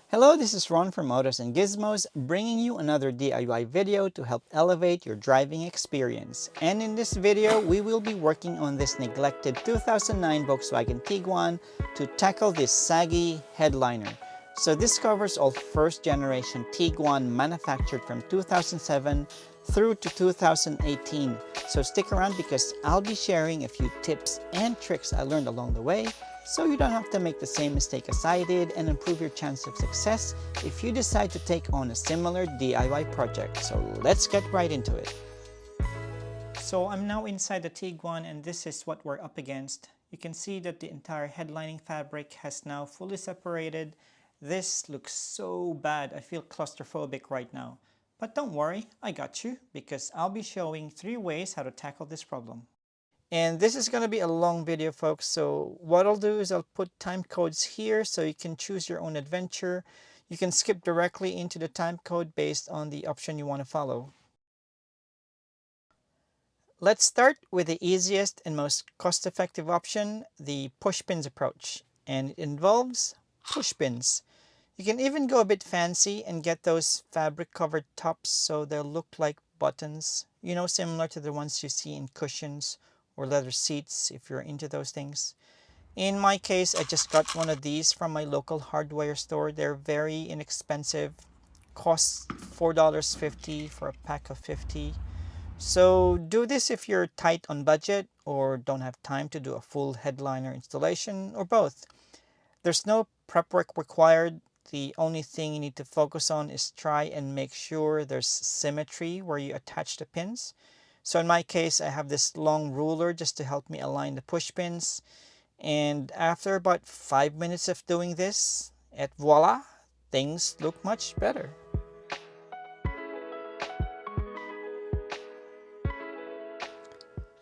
Hello, this is Ron from Autos and Gizmos, bringing you another DIY video to help elevate your driving experience. And in this video, we will be working on this neglected 2009 Volkswagen Tiguan to tackle this saggy headliner. So this covers all first generation Tiguan manufactured from 2007 through to 2018. So stick around because I'll be sharing a few tips and tricks I learned along the way, so you don't have to make the same mistake as I did and improve your chance of success if you decide to take on a similar DIY project. So let's get right into it. So I'm now inside the Tiguan and this is what we're up against. You can see that the entire headlining fabric has now fully separated. This looks so bad. I feel claustrophobic right now. But don't worry, I got you, because I'll be showing 3 ways how to tackle this problem. And this is going to be a long video, folks, so what I'll do is I'll put time codes here so you can choose your own adventure. You can skip directly into the time code based on the option you want to follow. Let's start with the easiest and most cost-effective option, the push pins approach. And it involves push pins. You can even go a bit fancy and get those fabric-covered tops so they'll look like buttons, you know, similar to the ones you see in cushions or leather seats if you're into those things. In my case, I just got one of these from my local hardware store. They're very inexpensive. Costs $4.50 for a pack of 50. So do this if you're tight on budget or don't have time to do a full headliner installation, or both. There's no prep work required. The only thing you need to focus on is try and make sure there's symmetry where you attach the pins. So in my case, I have this long ruler just to help me align the push pins. And after about 5 minutes of doing this, et voila, things look much better.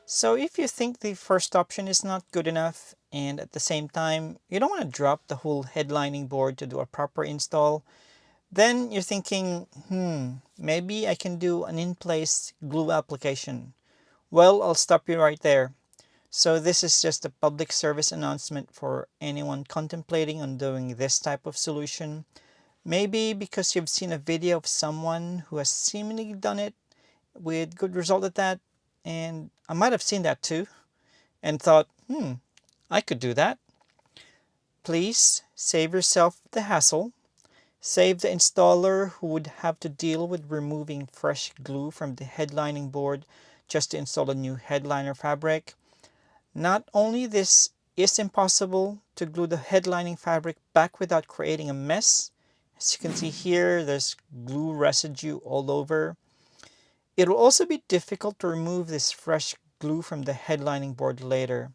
So if you think the first option is not good enough, and at the same time you don't want to drop the whole headlining board to do a proper install, then you're thinking, maybe I can do an in-place glue application. Well, I'll stop you right there. So this is just a public service announcement for anyone contemplating on doing this type of solution. Maybe because you've seen a video of someone who has seemingly done it with good result at that, and I might have seen that too, and thought, I could do that. Please save yourself the hassle. Save the installer who would have to deal with removing fresh glue from the headlining board just to install a new headliner fabric. Not only this is impossible to glue the headlining fabric back without creating a mess. As you can see here, there's glue residue all over. It will also be difficult to remove this fresh glue from the headlining board later.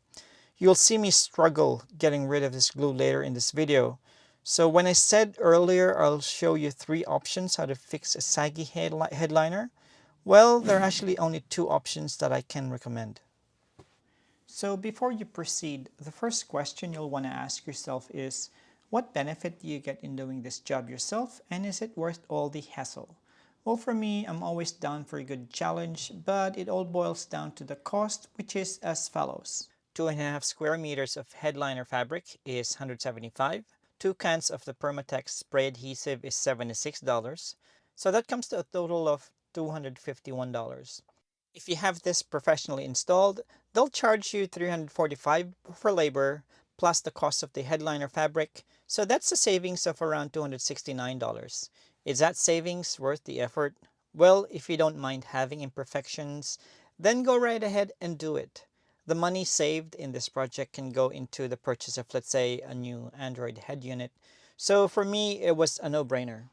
You'll see me struggle getting rid of this glue later in this video. So when I said earlier I'll show you 3 options how to fix a saggy headliner, well, there are actually only 2 options that I can recommend. So before you proceed, the first question you'll want to ask yourself is, what benefit do you get in doing this job yourself, and is it worth all the hassle? Well, for me, I'm always down for a good challenge, but it all boils down to the cost, which is as follows. 2.5 square meters of headliner fabric is $175. 2 cans of the Permatex spray adhesive is $76. So that comes to a total of $251. If you have this professionally installed, they'll charge you $345 for labor plus the cost of the headliner fabric, so that's a savings of around $269. Is that savings worth the effort? Well, if you don't mind having imperfections, then go right ahead and do it. The money saved in this project can go into the purchase of, let's say, a new Android head unit. So for me, it was a no-brainer.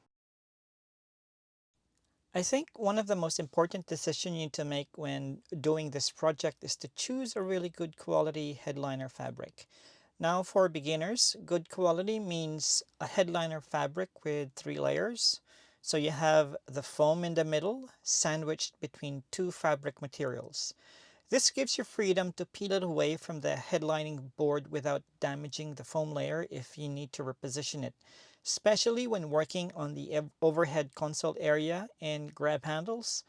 I think one of the most important decisions you need to make when doing this project is to choose a really good quality headliner fabric. Now for beginners, good quality means a headliner fabric with 3 layers. So you have the foam in the middle, sandwiched between 2 fabric materials. This gives you freedom to peel it away from the headlining board without damaging the foam layer if you need to reposition it, especially when working on the overhead console area and grab handles.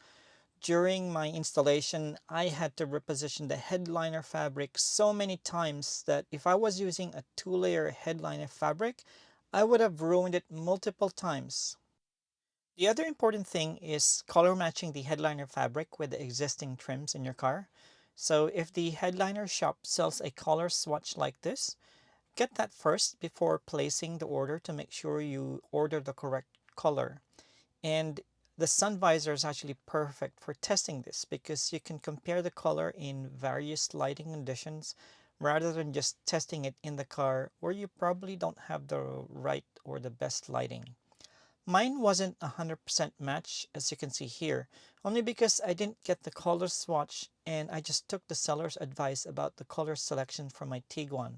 During my installation, I had to reposition the headliner fabric so many times that if I was using a 2-layer headliner fabric, I would have ruined it multiple times. The other important thing is color matching the headliner fabric with the existing trims in your car. So if the headliner shop sells a color swatch like this, get that first before placing the order to make sure you order the correct color. And the sun visor is actually perfect for testing this because you can compare the color in various lighting conditions rather than just testing it in the car where you probably don't have the right or the best lighting. Mine wasn't 100% match as you can see here, only because I didn't get the color swatch and I just took the seller's advice about the color selection for my Tiguan.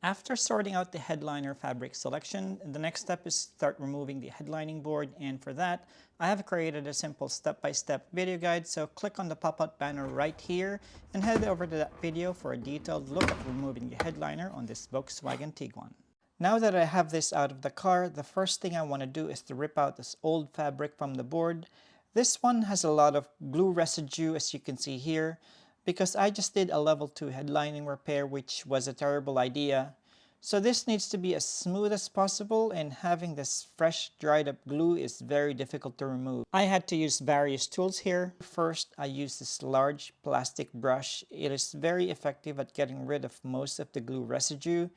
After sorting out the headliner fabric selection, the next step is to start removing the headlining board, and for that, I have created a simple step-by-step video guide, so click on the pop-up banner right here and head over to that video for a detailed look at removing the headliner on this Volkswagen Tiguan. Now that I have this out of the car, the first thing I want to do is to rip out this old fabric from the board. This one has a lot of glue residue as you can see here because I just did a level 2 headlining repair, which was a terrible idea. So this needs to be as smooth as possible, and having this fresh dried up glue is very difficult to remove. I had to use various tools here. First, I used this large plastic brush. It is very effective at getting rid of most of the glue residue.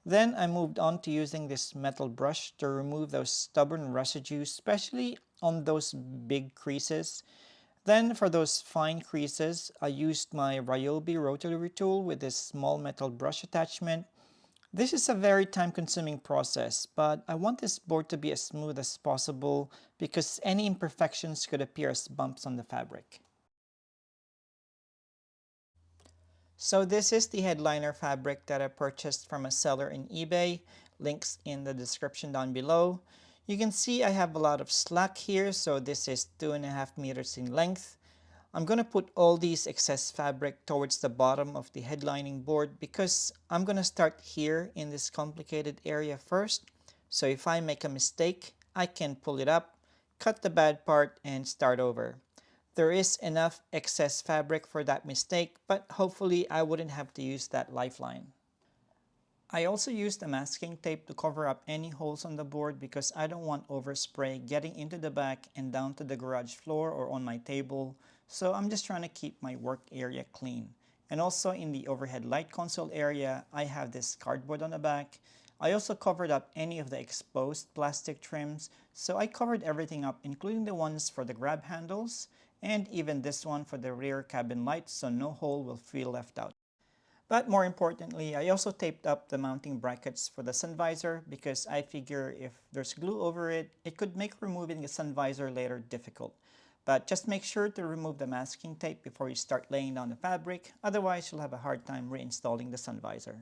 Then I moved on to using this metal brush to remove those stubborn residues, especially on those big creases. Then for those fine creases, I used my Ryobi rotary tool with this small metal brush attachment. This is a very time-consuming process, but I want this board to be as smooth as possible because any imperfections could appear as bumps on the fabric. So this is the headliner fabric that I purchased from a seller in eBay. Links in the description down below. You can see I have a lot of slack here, so this is 2.5 meters in length. I'm going to put all these excess fabric towards the bottom of the headlining board because I'm going to start here in this complicated area first. So if I make a mistake, I can pull it up, cut the bad part, and start over. There is enough excess fabric for that mistake, but hopefully I wouldn't have to use that lifeline. I also used a masking tape to cover up any holes on the board because I don't want overspray getting into the back and down to the garage floor or on my table, so I'm just trying to keep my work area clean. And also in the overhead light console area, I have this cardboard on the back. I also covered up any of the exposed plastic trims, so I covered everything up including the ones for the grab handles and even this one for the rear cabin lights, so no hole will feel left out. But more importantly, I also taped up the mounting brackets for the sun visor because I figure if there's glue over it, it could make removing the sun visor later difficult. But just make sure to remove the masking tape before you start laying down the fabric, otherwise you'll have a hard time reinstalling the sun visor.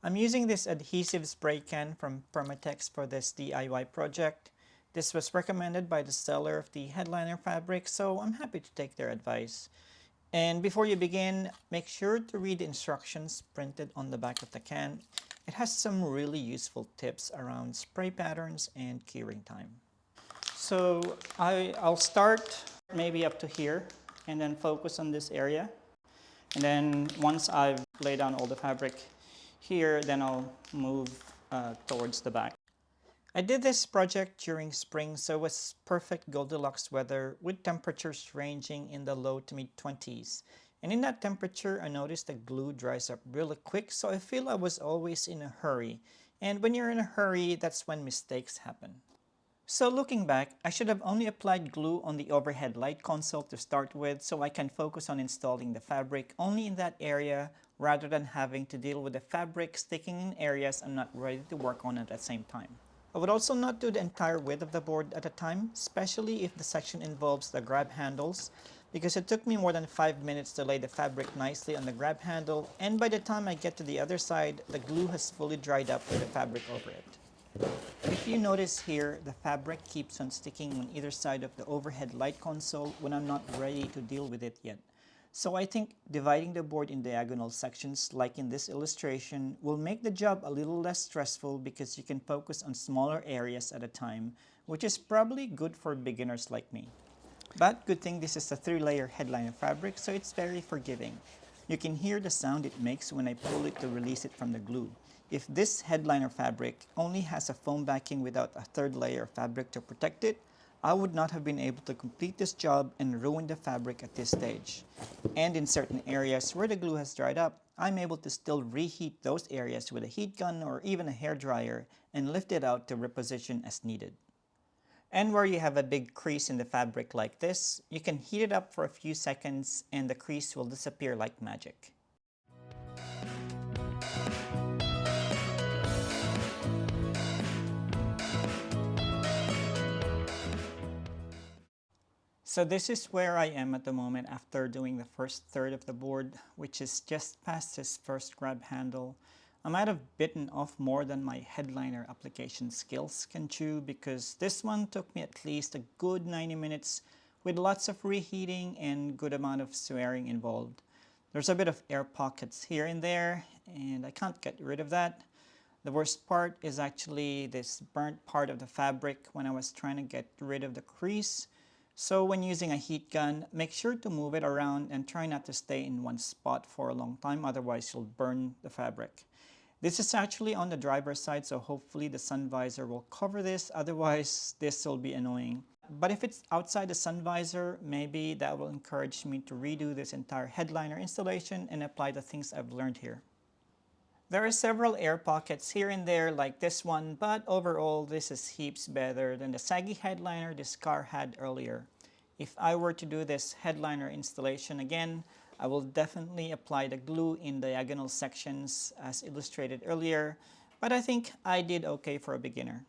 I'm using this adhesive spray can from Permatex for this DIY project. This was recommended by the seller of the headliner fabric, so I'm happy to take their advice. And before you begin, make sure to read the instructions printed on the back of the can. It has some really useful tips around spray patterns and curing time. So I'll start maybe up to here and then focus on this area. And then once I've laid down all the fabric here, then I'll move towards the back. I did this project during spring, so it was perfect Goldilocks weather with temperatures ranging in the low to mid 20s. And in that temperature, I noticed the glue dries up really quick, so I feel I was always in a hurry. And when you're in a hurry, that's when mistakes happen. So looking back, I should have only applied glue on the overhead light console to start with so I can focus on installing the fabric only in that area rather than having to deal with the fabric sticking in areas I'm not ready to work on at the same time. I would also not do the entire width of the board at a time, especially if the section involves the grab handles, because it took me more than 5 minutes to lay the fabric nicely on the grab handle, and by the time I get to the other side, the glue has fully dried up with the fabric over it. If you notice here, the fabric keeps on sticking on either side of the overhead light console when I'm not ready to deal with it yet. So I think dividing the board in diagonal sections like in this illustration will make the job a little less stressful because you can focus on smaller areas at a time, which is probably good for beginners like me. But good thing this is a 3-layer headliner fabric, so it's very forgiving. You can hear the sound it makes when I pull it to release it from the glue. If this headliner fabric only has a foam backing without a third layer of fabric to protect it, I would not have been able to complete this job and ruin the fabric at this stage. And in certain areas where the glue has dried up, I'm able to still reheat those areas with a heat gun or even a hair dryer and lift it out to reposition as needed. And where you have a big crease in the fabric like this, you can heat it up for a few seconds and the crease will disappear like magic. So this is where I am at the moment after doing the first third of the board, which is just past this first grab handle. I might have bitten off more than my headliner application skills can chew because this one took me at least a good 90 minutes with lots of reheating and good amount of swearing involved. There's a bit of air pockets here and there and I can't get rid of that. The worst part is actually this burnt part of the fabric when I was trying to get rid of the crease. So when using a heat gun, make sure to move it around and try not to stay in one spot for a long time, otherwise you'll burn the fabric. This is actually on the driver's side, so hopefully the sun visor will cover this, otherwise this will be annoying. But if it's outside the sun visor, maybe that will encourage me to redo this entire headliner installation and apply the things I've learned here. There are several air pockets here and there like this one, but overall this is heaps better than the saggy headliner this car had earlier. If I were to do this headliner installation again, I will definitely apply the glue in diagonal sections as illustrated earlier, but I think I did okay for a beginner.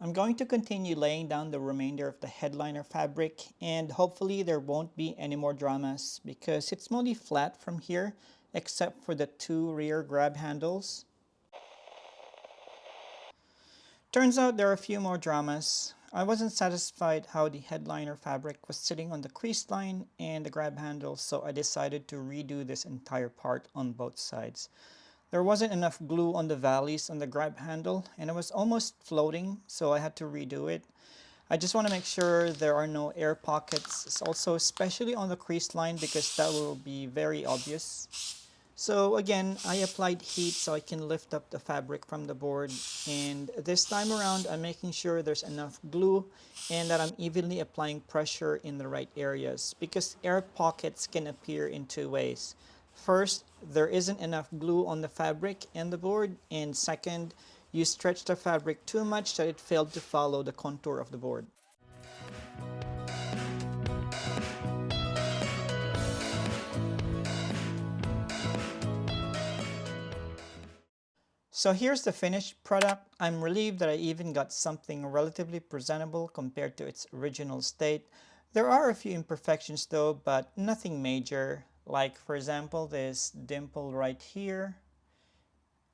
I'm going to continue laying down the remainder of the headliner fabric and hopefully there won't be any more dramas because it's mostly flat from here except for the two rear grab handles. Turns out there are a few more dramas. I wasn't satisfied how the headliner fabric was sitting on the crease line and the grab handle, so I decided to redo this entire part on both sides. There wasn't enough glue on the valleys on the grab handle and it was almost floating, so I had to redo it. I just want to make sure there are no air pockets, also especially on the crease line because that will be very obvious. So again, I applied heat so I can lift up the fabric from the board, and this time around I'm making sure there's enough glue and that I'm evenly applying pressure in the right areas because air pockets can appear in two ways. First, there isn't enough glue on the fabric and the board, and second, you stretch the fabric too much that it failed to follow the contour of the board. So here's the finished product. I'm relieved that I even got something relatively presentable compared to its original state. There are a few imperfections though, but nothing major. Like for example, this dimple right here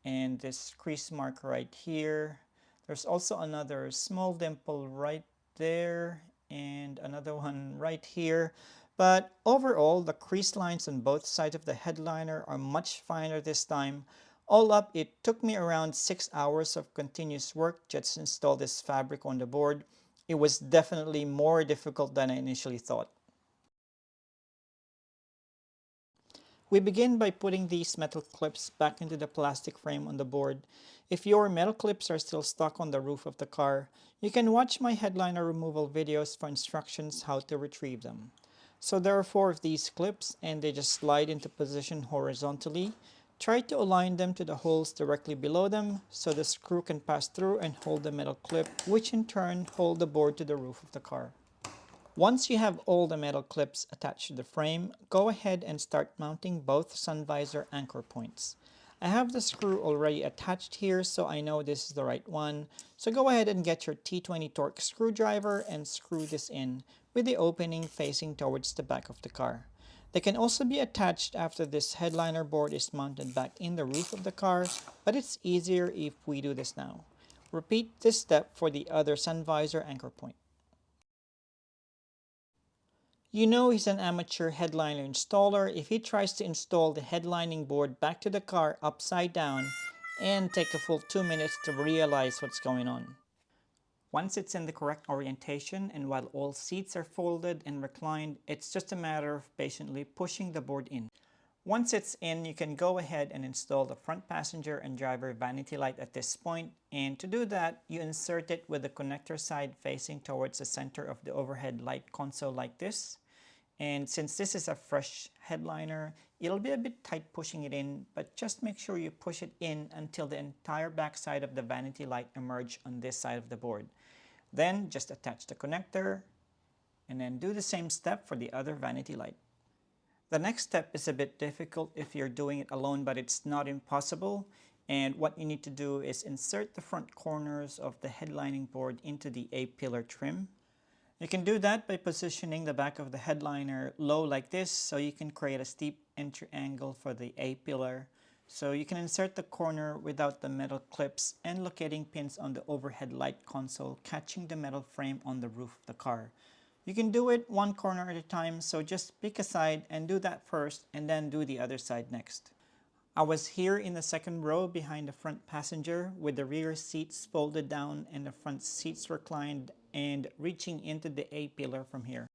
and this crease mark right here. There's also another small dimple right there and another one right here. But overall, the crease lines on both sides of the headliner are much finer this time. All up, it took me around 6 hours of continuous work just to install this fabric on the board. It was definitely more difficult than I initially thought. We begin by putting these metal clips back into the plastic frame on the board. If your metal clips are still stuck on the roof of the car, you can watch my headliner removal videos for instructions how to retrieve them. So there are 4 of these clips and they just slide into position horizontally. Try to align them to the holes directly below them so the screw can pass through and hold the metal clip, which in turn hold the board to the roof of the car. Once you have all the metal clips attached to the frame, go ahead and start mounting both sun visor anchor points. I have the screw already attached here, so I know this is the right one. So go ahead and get your T20 Torx screwdriver and screw this in with the opening facing towards the back of the car. They can also be attached after this headliner board is mounted back in the roof of the car, but it's easier if we do this now. Repeat this step for the other sun visor anchor point. You know he's an amateur headliner installer if he tries to install the headlining board back to the car upside down and take a full 2 minutes to realize what's going on. Once it's in the correct orientation and while all seats are folded and reclined, it's just a matter of patiently pushing the board in. Once it's in, you can go ahead and install the front passenger and driver vanity light at this point. And to do that, you insert it with the connector side facing towards the center of the overhead light console like this. And since this is a fresh headliner, it'll be a bit tight pushing it in, but just make sure you push it in until the entire back side of the vanity light emerge on this side of the board. Then just attach the connector and then do the same step for the other vanity light. The next step is a bit difficult if you're doing it alone, but it's not impossible. And what you need to do is insert the front corners of the headlining board into the A-pillar trim. You can do that by positioning the back of the headliner low like this, so you can create a steep entry angle for the A-pillar. So you can insert the corner without the metal clips and locating pins on the overhead light console, catching the metal frame on the roof of the car. You can do it one corner at a time, so just pick a side and do that first and then do the other side next. I was here in the second row behind the front passenger with the rear seats folded down and the front seats reclined and reaching into the A-pillar from here.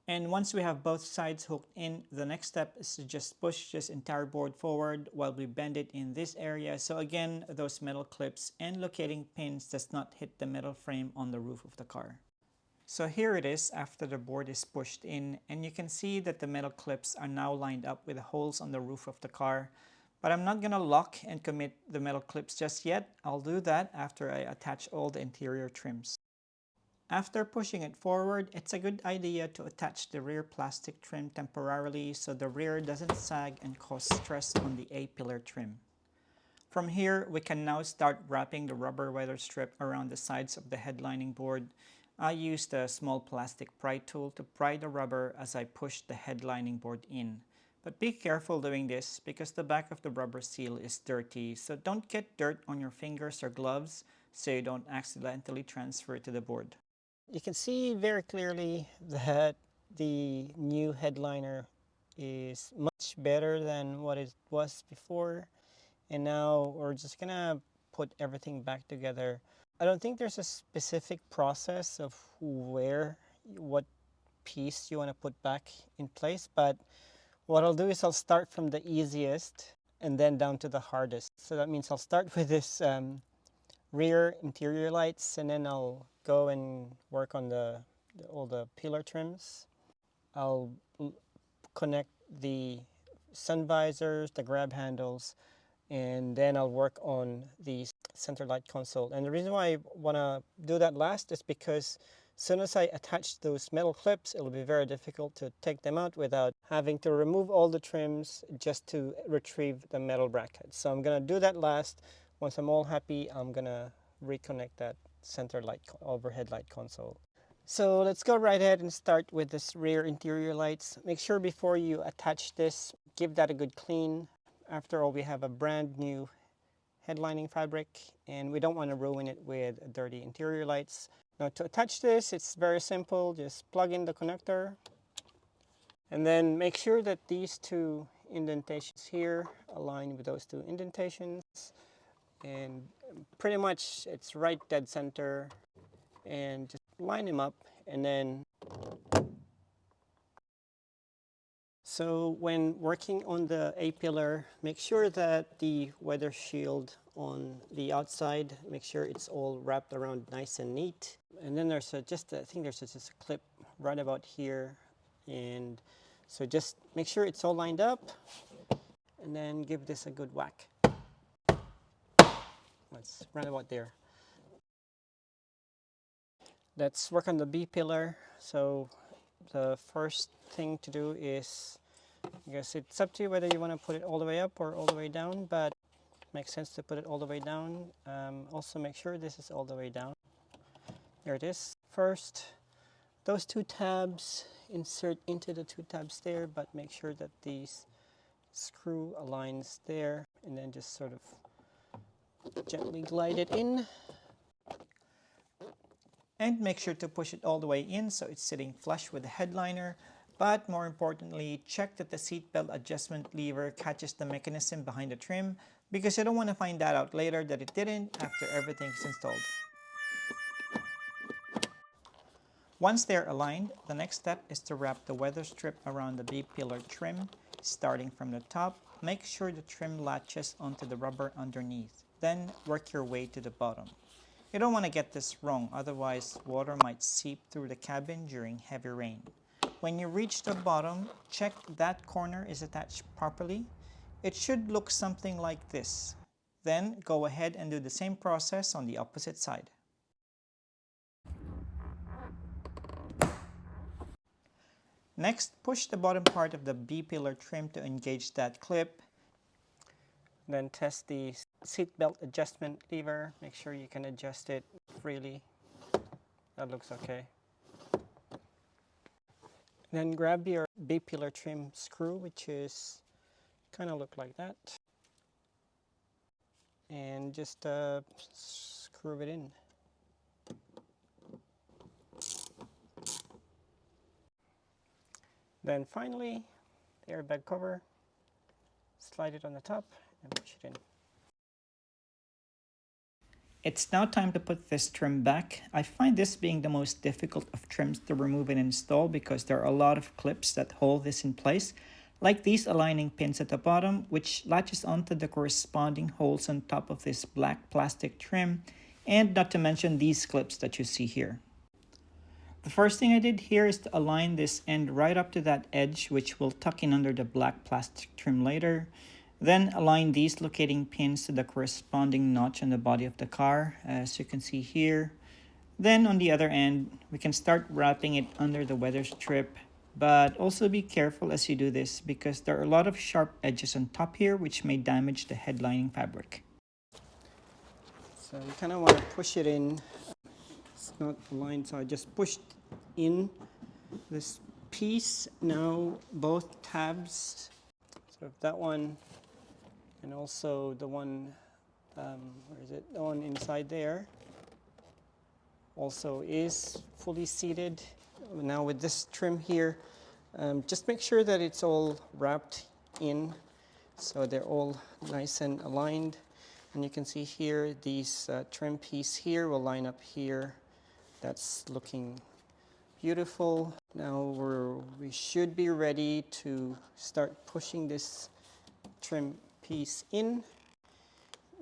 And once we have both sides hooked in, the next step is to just push this entire board forward while we bend it in this area. So again, those metal clips and locating pins does not hit the metal frame on the roof of the car. So here it is after the board is pushed in, and you can see that the metal clips are now lined up with the holes on the roof of the car. But I'm not going to lock and commit the metal clips just yet. I'll do that after I attach all the interior trims. After pushing it forward, it's a good idea to attach the rear plastic trim temporarily so the rear doesn't sag and cause stress on the A-pillar trim. From here, we can now start wrapping the rubber weather strip around the sides of the headlining board. I used a small plastic pry tool to pry the rubber as I pushed the headlining board in. But be careful doing this because the back of the rubber seal is dirty, so don't get dirt on your fingers or gloves so you don't accidentally transfer it to the board. You can see very clearly that the new headliner is much better than what it was before. And now we're just gonna put everything back together. I don't think there's a specific process of what piece you want to put back in place, but what I'll do is I'll start from the easiest and then down to the hardest. So that means I'll start with this rear interior lights, and then I'll go and work on all the pillar trims. I'll connect the sun visors, the grab handles, and then I'll work on the center light console. And the reason why I want to do that last is because as soon as I attach those metal clips, it'll be very difficult to take them out without having to remove all the trims just to retrieve the metal bracket. So I'm going to do that last. Once I'm all happy, I'm going to reconnect that center light overhead light console. So let's go right ahead and start with this rear interior lights. Make sure before you attach this, give that a good clean. After all, we have a brand new headlining fabric and we don't want to ruin it with dirty interior lights. Now to attach this, it's very simple. Just plug in the connector and then make sure that these two indentations here align with those two indentations, and pretty much it's right dead center, and just line them up. And then so when working on the A-pillar, make sure that the weather shield on the outside, make sure it's all wrapped around nice and neat. And then there's I think there's just a clip right about here. And so just make sure it's all lined up and then give this a good whack. Let's right about there. Let's work on the B-pillar. So the first thing to do is, I guess it's up to you whether you want to put it all the way up or all the way down, but it makes sense to put it all the way down. Also make sure this is all the way down. There it is. First, those two tabs, insert into the two tabs there, but make sure that these screw aligns there, and then just sort of gently glide it in. And make sure to push it all the way in so it's sitting flush with the headliner. But more importantly, check that the seatbelt adjustment lever catches the mechanism behind the trim, because you don't want to find that out later that it didn't after everything's installed. Once they're aligned, the next step is to wrap the weather strip around the B-pillar trim. starting from the top. Make sure the trim latches onto the rubber underneath. Then work your way to the bottom. You don't want to get this wrong, otherwise water might seep through the cabin during heavy rain. When you reach the bottom, check that corner is attached properly. It should look something like this. Then go ahead and do the same process on the opposite side. Next, push the bottom part of the B-pillar trim to engage that clip. Then test the seat belt adjustment lever. Make sure you can adjust it freely. That looks okay. Then grab your B-pillar trim screw, which is kind of look like that. And just screw it in. Then finally, the airbag cover, slide it on the top and push it in. It's now time to put this trim back. I find this being the most difficult of trims to remove and install because there are a lot of clips that hold this in place, like these aligning pins at the bottom, which latches onto the corresponding holes on top of this black plastic trim, and not to mention these clips that you see here. The first thing I did here is to align this end right up to that edge, which will tuck in under the black plastic trim later. Then align these locating pins to the corresponding notch on the body of the car, as you can see here. Then on the other end, we can start wrapping it under the weather strip, but also be careful as you do this because there are a lot of sharp edges on top here which may damage the headlining fabric. So you kind of want to push it in. It's not aligned, so I just pushed in this piece. Now both tabs, so that one and also the one, where is it? The one inside there also is fully seated. Now with this trim here, just make sure that it's all wrapped in so they're all nice and aligned. And you can see here, these trim piece here will line up here. That's looking beautiful. Now we should be ready to start pushing this trim piece in.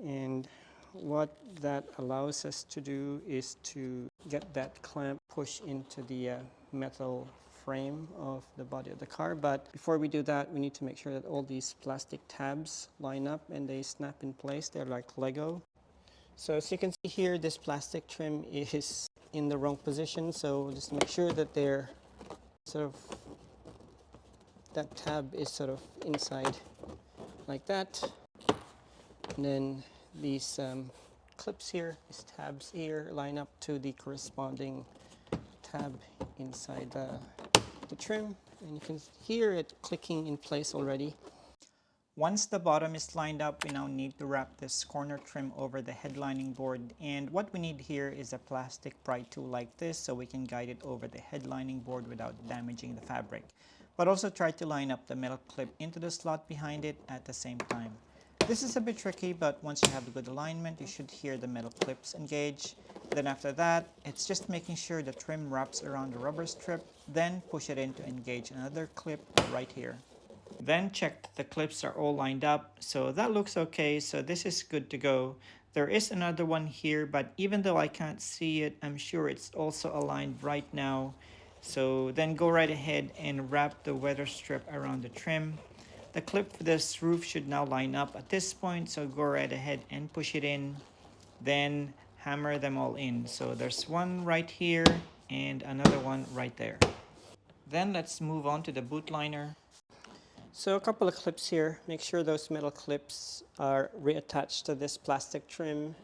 And what that allows us to do is to get that clamp push into the metal frame of the body of the car. But before we do that, we need to make sure that all these plastic tabs line up and they snap in place. They're like Lego. So as you can see here, this plastic trim is in the wrong position, so just make sure that they're sort of, that tab is sort of inside like that. And then these clips here, these tabs here, line up to the corresponding tab inside the trim, and you can hear it clicking in place already. Once the bottom is lined up, we now need to wrap this corner trim over the headlining board, and what we need here is a plastic pry tool like this so we can guide it over the headlining board without damaging the fabric. But also try to line up the metal clip into the slot behind it at the same time. This is a bit tricky, but once you have a good alignment, you should hear the metal clips engage. Then after that, it's just making sure the trim wraps around the rubber strip, then push it in to engage another clip right here. Then check that the clips are all lined up, so that looks okay, so this is good to go. There is another one here, but even though I can't see it, I'm sure it's also aligned right now. So then go right ahead and wrap the weather strip around the trim. The clip for this roof should now line up at this point, so go right ahead and push it in. Then hammer them all in. So there's one right here and another one right there. Then let's move on to the boot liner. So a couple of clips here. Make sure those metal clips are reattached to this plastic trim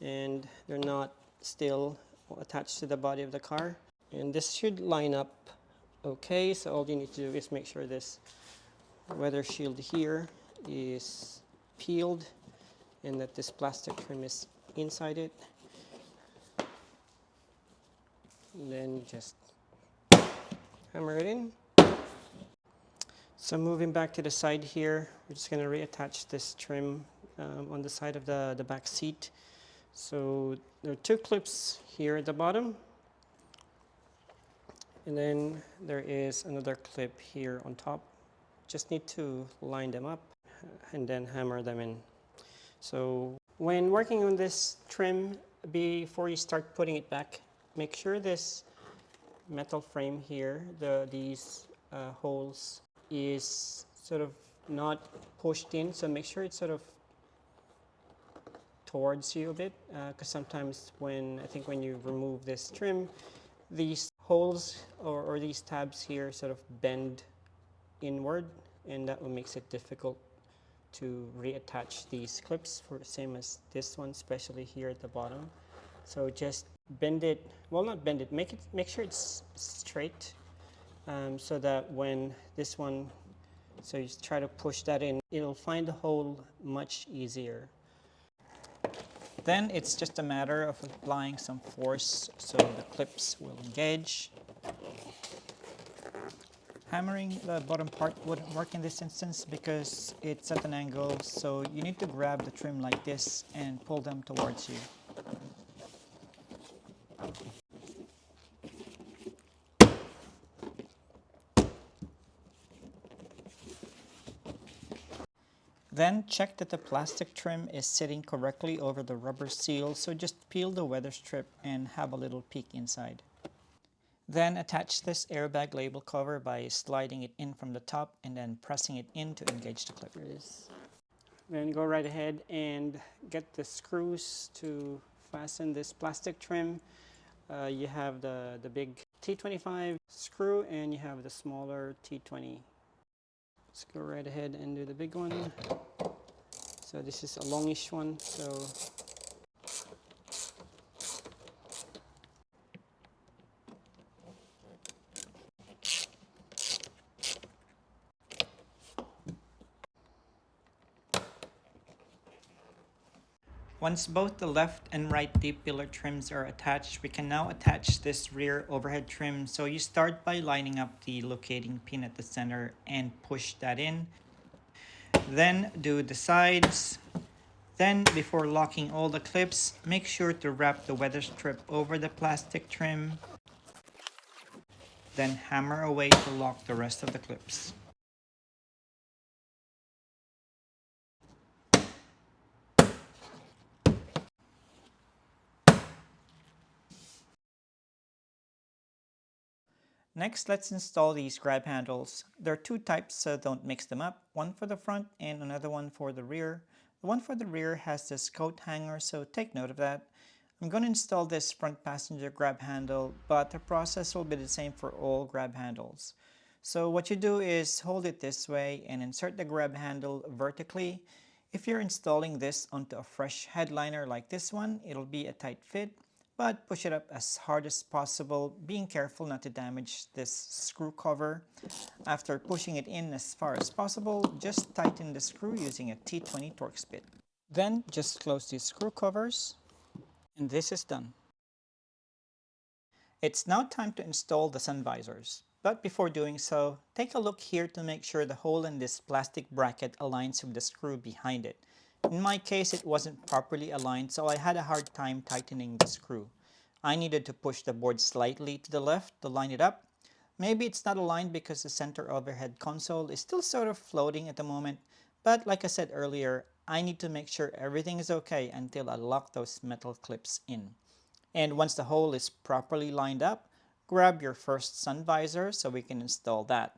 and they're not still attached to the body of the car. And this should line up okay. So all you need to do is make sure this weather shield here is peeled and that this plastic trim is inside it. And then just hammer it in. So moving back to the side here, we're just going to reattach this trim on the side of the back seat. So there are two clips here at the bottom. And then there is another clip here on top, just need to line them up and then hammer them in. So when working on this trim, before you start putting it back, make sure this metal frame here, these holes, is sort of not pushed in. So make sure it's sort of towards you a bit, because sometimes when you remove this trim, these holes or these tabs here sort of bend inward, and that makes it difficult to reattach these clips, for the same as this one, especially here at the bottom. So just bend it, well, not bend it, make sure it's straight, so that when this one, so you try to push that in, it'll find the hole much easier. Then it's just a matter of applying some force so the clips will engage. Hammering the bottom part wouldn't work in this instance because it's at an angle, so you need to grab the trim like this and pull them towards you. Then check that the plastic trim is sitting correctly over the rubber seal, so just peel the weather strip and have a little peek inside. Then attach this airbag label cover by sliding it in from the top and then pressing it in to engage the clippers. Then go right ahead and get the screws to fasten this plastic trim. You have the big T25 screw and you have the smaller T20. Let's go right ahead and do the big one. So this is a longish one, so Once both the left and right deep pillar trims are attached, we can now attach this rear overhead trim. So you start by lining up the locating pin at the center and push that in. Then do the sides. Then, before locking all the clips, make sure to wrap the weather strip over the plastic trim. Then hammer away to lock the rest of the clips. Next, let's install these grab handles. There are two types, so don't mix them up. One for the front and another one for the rear. The one for the rear has this coat hanger, so take note of that. I'm going to install this front passenger grab handle, but the process will be the same for all grab handles. So what you do is hold it this way and insert the grab handle vertically. If you're installing this onto a fresh headliner like this one, it'll be a tight fit, but push it up as hard as possible, being careful not to damage this screw cover. After pushing it in as far as possible, just tighten the screw using a T20 Torx bit. Then just close these screw covers, and this is done. It's now time to install the sun visors. But before doing so, take a look here to make sure the hole in this plastic bracket aligns with the screw behind it. In my case, it wasn't properly aligned, so I had a hard time tightening the screw. I needed to push the board slightly to the left to line it up. Maybe it's not aligned because the center overhead console is still sort of floating at the moment, but like I said earlier, I need to make sure everything is okay until I lock those metal clips in. And once the hole is properly lined up, grab your first sun visor so we can install that.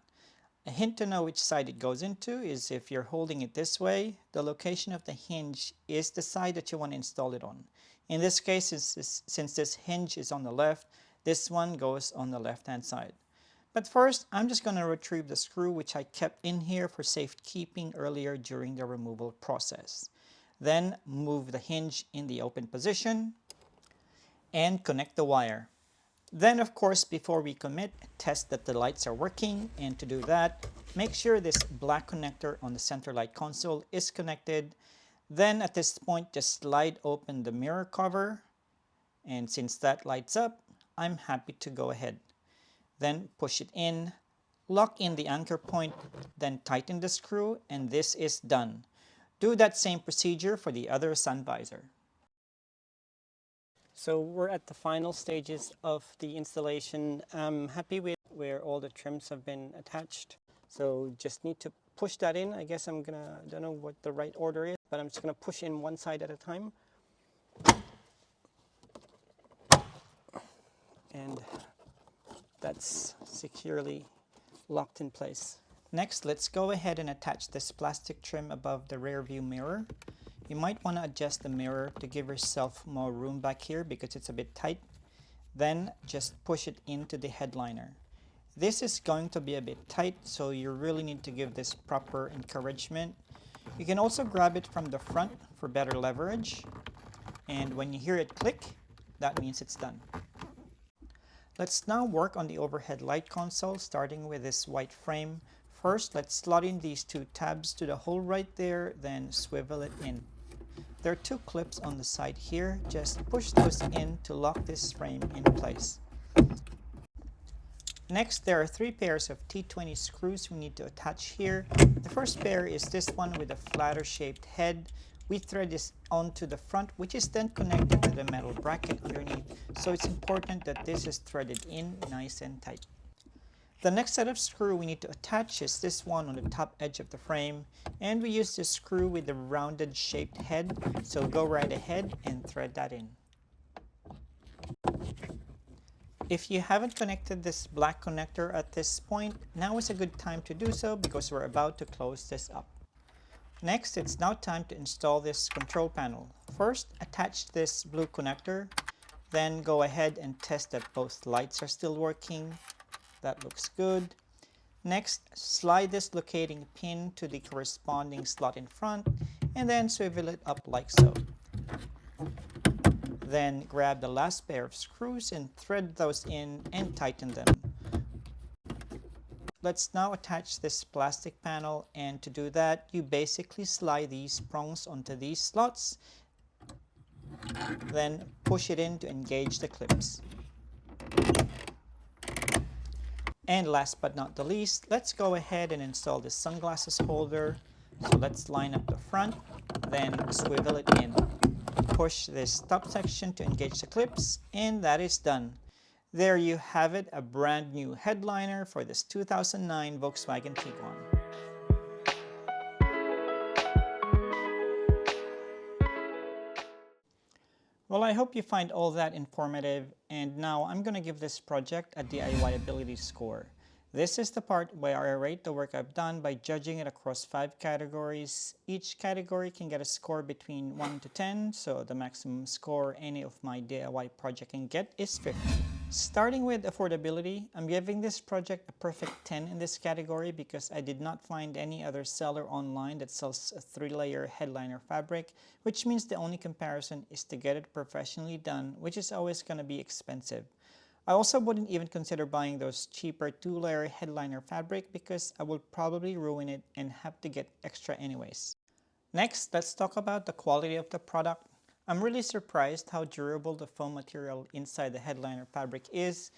A hint to know which side it goes into is if you're holding it this way, the location of the hinge is the side that you want to install it on. In this case, since this hinge is on the left, this one goes on the left-hand side. But first, I'm just going to retrieve the screw which I kept in here for safekeeping earlier during the removal process. Then move the hinge in the open position and connect the wire. Then, of course, before we commit, test that the lights are working, and to do that, make sure this black connector on the center light console is connected. Then at this point, just slide open the mirror cover, and since that lights up, I'm happy to go ahead. Then push it in, lock in the anchor point, then tighten the screw, and this is done. Do that same procedure for the other sun visor. So we're at the final stages of the installation. I'm happy with where all the trims have been attached. So just need to push that in. I guess I'm gonna, I don't know what the right order is, but I'm just gonna push in one side at a time. And that's securely locked in place. Next, let's go ahead and attach this plastic trim above the rear view mirror. You might want to adjust the mirror to give yourself more room back here because it's a bit tight. Then just push it into the headliner. This is going to be a bit tight, so you really need to give this proper encouragement. You can also grab it from the front for better leverage. And when you hear it click, that means it's done. Let's now work on the overhead light console, starting with this white frame. First, let's slot in these two tabs to the hole right there, then swivel it in. There are two clips on the side here. Just push those in to lock this frame in place. Next, there are three pairs of T20 screws we need to attach here. The first pair is this one with a flatter shaped head. We thread this onto the front, which is then connected to the metal bracket underneath, so it's important that this is threaded in nice and tight. The next set of screw we need to attach is this one on the top edge of the frame, and we use this screw with the rounded shaped head, so go right ahead and thread that in. If you haven't connected this black connector at this point, now is a good time to do so because we're about to close this up. Next, it's now time to install this control panel. First, attach this blue connector, then go ahead and test that both lights are still working. That looks good. Next, slide this locating pin to the corresponding slot in front, and then swivel it up like so. Then grab the last pair of screws and thread those in and tighten them. Let's now attach this plastic panel, and to do that, you basically slide these prongs onto these slots, then push it in to engage the clips. And last but not the least, let's go ahead and install this sunglasses holder. So let's line up the front, then swivel it in. Push this top section to engage the clips, and that is done. There you have it, a brand new headliner for this 2009 Volkswagen Tiguan. Well, I hope you find all that informative, and now I'm going to give this project a DIY ability score. This is the part where I rate the work I've done by judging it across 5 categories. Each category can get a score between 1 to 10, so the maximum score any of my DIY project can get is 50. Starting with affordability, I'm giving this project a perfect 10 in this category because I did not find any other seller online that sells a 3-layer headliner fabric, which means the only comparison is to get it professionally done, which is always going to be expensive. I also wouldn't even consider buying those cheaper 2-layer headliner fabric because I will probably ruin it and have to get extra anyways. Next, let's talk about the quality of the product. I'm really surprised how durable the foam material inside the headliner fabric is.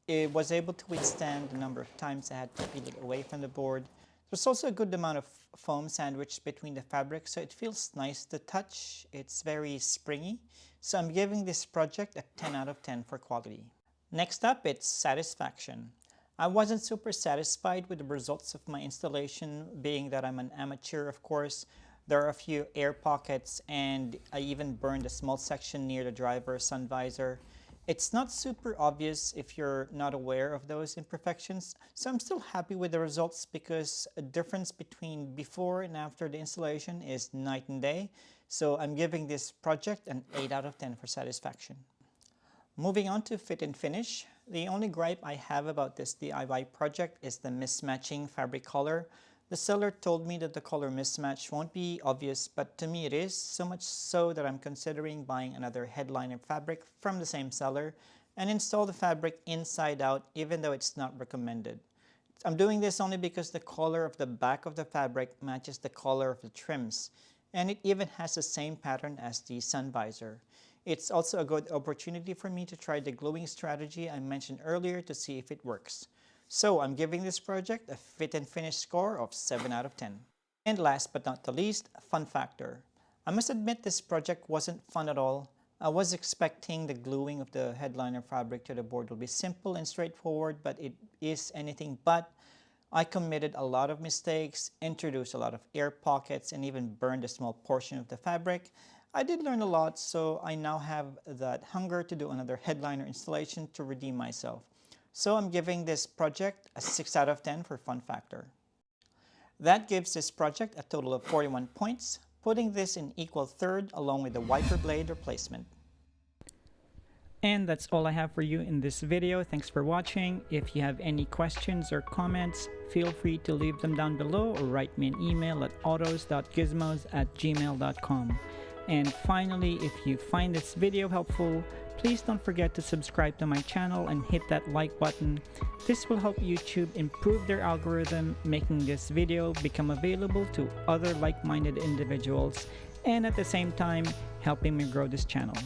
It was able to withstand the number of times I had to peel it away from the board. There's also a good amount of foam sandwiched between the fabric, so it feels nice to touch. It's very springy. So I'm giving this project a 10 out of 10 for quality. Next up, it's satisfaction. I wasn't super satisfied with the results of my installation, being that I'm an amateur, of course. There are a few air pockets, and I even burned a small section near the driver's sun visor. It's not super obvious if you're not aware of those imperfections, so I'm still happy with the results because a difference between before and after the installation is night and day. So I'm giving this project an 8 out of 10 for satisfaction. Moving on to fit and finish, the only gripe I have about this DIY project is the mismatching fabric color. The seller told me that the color mismatch won't be obvious, but to me it is, so much so that I'm considering buying another headliner fabric from the same seller and install the fabric inside out even though it's not recommended. I'm doing this only because the color of the back of the fabric matches the color of the trims, and it even has the same pattern as the sun visor. It's also a good opportunity for me to try the gluing strategy I mentioned earlier to see if it works. So I'm giving this project a fit and finish score of 7 out of 10. And last but not the least, fun factor. I must admit this project wasn't fun at all. I was expecting the gluing of the headliner fabric to the board will be simple and straightforward, but it is anything but. I committed a lot of mistakes, introduced a lot of air pockets, and even burned a small portion of the fabric. I did learn a lot, so I now have that hunger to do another headliner installation to redeem myself. So I'm giving this project a 6 out of 10 for fun factor. That gives this project a total of 41 points, putting this in equal third along with the wiper blade replacement. And that's all I have for you in this video. Thanks for watching. If you have any questions or comments, feel free to leave them down below or write me an email at autos.gizmos@gmail.com. And finally, if you find this video helpful, please don't forget to subscribe to my channel and hit that like button. This will help YouTube improve their algorithm, making this video become available to other like-minded individuals, and at the same time, helping me grow this channel.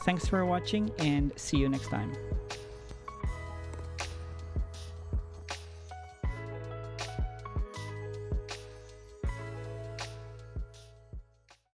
Thanks for watching and see you next time.